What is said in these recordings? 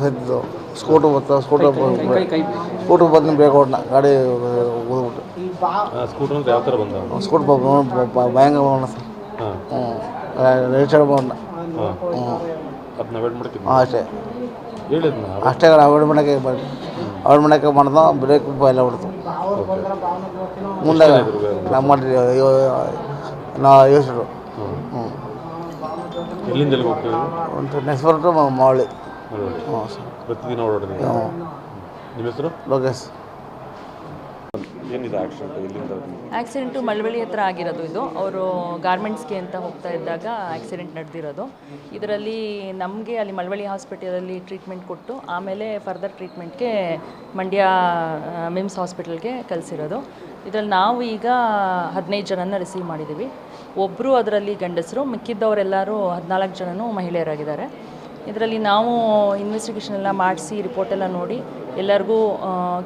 ಸದ್ದಿದ್ದು scooter ಬರ್ತಾವೆ scooter ಬಂದು break ಹೊಡ್ನ ಗಾಡಿ ಹೋಗ್ಬಿಟ್ಟು ಸ್ಕೂಟರ್ ಅಂತ ಯಾವ ಥರ ಬಂದ ಸ್ಕೂಟರ್ ಭಯಂಕರ ಮಾಡೋಣ ಸರ್ ರೈಟ್ ಸೈಡ್ ಮಾಡೋಣ ಅದನ್ನ ಅವಾಯ್ಡ್ ಮಾಡ್ತೀನಿ ಅಷ್ಟೇ ಹೇಳಿದ್ನ ಅಷ್ಟೇ ಅವಾಯ್ಡ್ ಮಾಡೋಕ್ಕೆ ಮಾಡ್ದ ಬ್ರೇಕ್ ಎಲ್ಲ ಹೊಡ್ತು ಮುಂದೆ ನಾವು ಮಾಡಿದ್ವಿ ನಾವು ಯೋಚಿಸಿದ್ರು ಎಲ್ಲಿಂದ ಎಲ್ಲಿಗೆ ಹೋಗ್ತೀವಿ ಒಂದು ನೆಕ್ಸ್ಟ್ ಬರೋದು ಮಾವಳಿ ಪ್ರತಿದಿನ ಓಡಾಡಿದ್ವಿ ನಿಮ್ಮ ಹೆಸರು ಲೋಕೇಶ್ ಏನಿದೆ ಆಕ್ಸಿಡೆಂಟ್ ಎಲ್ಲಿಂದ ಆಕ್ಸಿಡೆಂಟು ಮಳವಳ್ಳಿ ಹತ್ರ ಆಗಿರೋದು ಇದು ಅವರು ಗಾರ್ಮೆಂಟ್ಸ್ಗೆ ಅಂತ ಹೋಗ್ತಾ ಇದ್ದಾಗ ಆಕ್ಸಿಡೆಂಟ್ ನಡೆದಿರೋದು ಇದರಲ್ಲಿ ನಮಗೆ ಅಲ್ಲಿ ಮಳವಳ್ಳಿ ಹಾಸ್ಪಿಟಲಲ್ಲಿ ಟ್ರೀಟ್ಮೆಂಟ್ ಕೊಟ್ಟು ಆಮೇಲೆ ಫರ್ದರ್ ಟ್ರೀಟ್ಮೆಂಟ್ಗೆ ಮಂಡ್ಯ ಮಿಮ್ಸ್ ಹಾಸ್ಪಿಟಲ್ಗೆ ಕಳಿಸಿರೋದು ಇದರಲ್ಲಿ ನಾವು ಈಗ 15 ಜನನ ರಿಸೀವ್ ಮಾಡಿದ್ದೀವಿ. ಒಬ್ಬರು ಅದರಲ್ಲಿ ಗಂಡಸರು, ಮಿಕ್ಕಿದ್ದವರೆಲ್ಲರೂ 14 ಜನನೂ ಮಹಿಳೆಯರಾಗಿದ್ದಾರೆ. ಇದರಲ್ಲಿ ನಾವು ಇನ್ವೆಸ್ಟಿಗೇಷನ್ ಎಲ್ಲ ಮಾಡಿಸಿ ರಿಪೋರ್ಟೆಲ್ಲ ನೋಡಿ ಎಲ್ಲರಿಗೂ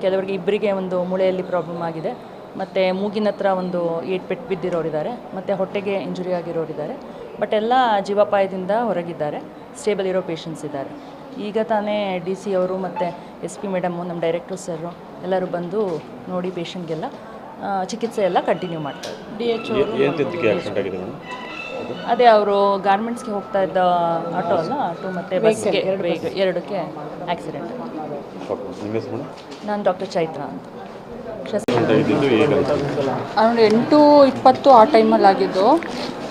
ಕೆಲವರಿಗೆ ಇಬ್ಬರಿಗೆ ಒಂದು ಮೂಳೆಯಲ್ಲಿ ಪ್ರಾಬ್ಲಮ್ ಆಗಿದೆ, ಮತ್ತು ಮೂಗಿನ ಹತ್ರ ಒಂದು 8 ಪೆಟ್ಟು ಬಿದ್ದಿರೋರಿದ್ದಾರೆ, ಮತ್ತು ಹೊಟ್ಟೆಗೆ ಇಂಜುರಿ ಆಗಿರೋರಿದ್ದಾರೆ. ಬಟ್ ಎಲ್ಲ ಜೀವಾಪಾಯದಿಂದ ಹೊರಗಿದ್ದಾರೆ, ಸ್ಟೇಬಲ್ ಇರೋ ಪೇಷಂಟ್ಸ್ ಇದ್ದಾರೆ. ಈಗ ತಾನೇ DC ಅವರು ಮತ್ತು SP ಮೇಡಮು, ನಮ್ಮ ಡೈರೆಕ್ಟರ್ ಸರು ಎಲ್ಲರೂ ಬಂದು ನೋಡಿ ಪೇಷಂಟ್ಗೆಲ್ಲ ಚಿಕಿತ್ಸೆ ಎಲ್ಲ ಕಂಟಿನ್ಯೂ ಮಾಡ್ತಾರೆ. DHO ಅದೇ ಅವರು ಗಾರ್ಮೆಂಟ್ಸ್ಗೆ ಹೋಗ್ತಾ ಇದ್ದ ಆಟೋ ಅಲ್ಲ, ಆಟೋ ಮತ್ತು ಬಸ್ಗೆ ಎರಡಕ್ಕೆ ಆಕ್ಸಿಡೆಂಟ್. ನಾನು ಡಾಕ್ಟರ್ ಚೈತ್ರ ಅಂತ. ಅರೌಂಡ್ 8:20 ಆ ಟೈಮಲ್ಲಿ ಆಗಿದ್ದು.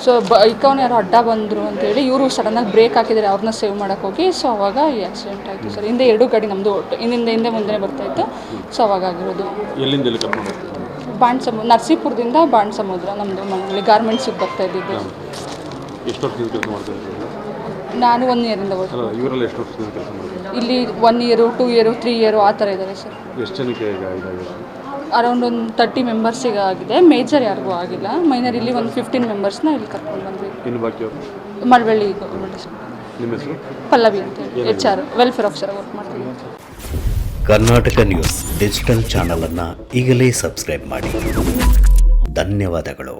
ಸೊ ಬೈಕವ್ನು ಯಾರು ಅಡ್ಡ ಬಂದರು ಅಂತೇಳಿ ಇವರು ಸಡನ್ನಾಗಿ ಬ್ರೇಕ್ ಹಾಕಿದ್ದಾರೆ, ಅವ್ರನ್ನ ಸೇವ್ ಮಾಡೋಕ್ಕೆ ಹೋಗಿ. ಸೊ ಅವಾಗ ಈ ಆಕ್ಸಿಡೆಂಟ್ ಆಯಿತು ಸರ್. ಹಿಂದೆ 2 ಗಾಡಿ ನಮ್ಮದು ಹಿಂದೆ ಮುಂದೆ ಬರ್ತಾಯಿತ್ತು. ಸೊ ಅವಾಗ ಆಗಿರೋದು ಬಾಣಸಮುದ್ರ, ನರಸೀಪುರದಿಂದ ಬಾಣಸಮುದ್ರ ನಮ್ಮದು ಮನೇಲಿ ಗಾರ್ಮೆಂಟ್ಸಿಗೆ ಬರ್ತಾ ಇದ್ದಿದ್ದು. ನಾನು 1 ಇಯರಿಂದ ಇಲ್ಲಿ 1 ಇಯರು 2 ಇಯರು 3 ಇಯರು ಆ ಥರ ಇದ್ದಾರೆ ಸರ್. ಅರೌಂಡ್ ಒಂದು 30 ಮೆಂಬರ್ಸಿಗೆ ಆಗಿದೆ, ಮೇಜರ್ ಯಾರಿಗೂ ಆಗಿಲ್ಲ. ಮೈನರ್ ಇಲ್ಲಿ ಒಂದು 15 ಮೆಂಬರ್ಸ್ನ ಇಲ್ಲಿ ಕರ್ಕೊಂಡು ಬಂದ್ವಿ. ಮಳವಳ್ಳಿ ಪಲ್ಲವಿ ಅಂತ ಹೇಳಿ HR ವೆಲ್ಫೇರ್ ಆಫೀಸರ್ ವರ್ಕ್ ಮಾಡ್ತೀವಿ. ಕರ್ನಾಟಕ ನ್ಯೂಸ್ ಡಿಜಿಟಲ್ ಚಾನಲನ್ನು ಈಗಲೇ ಸಬ್ಸ್ಕ್ರೈಬ್ ಮಾಡಿ. ಧನ್ಯವಾದಗಳು.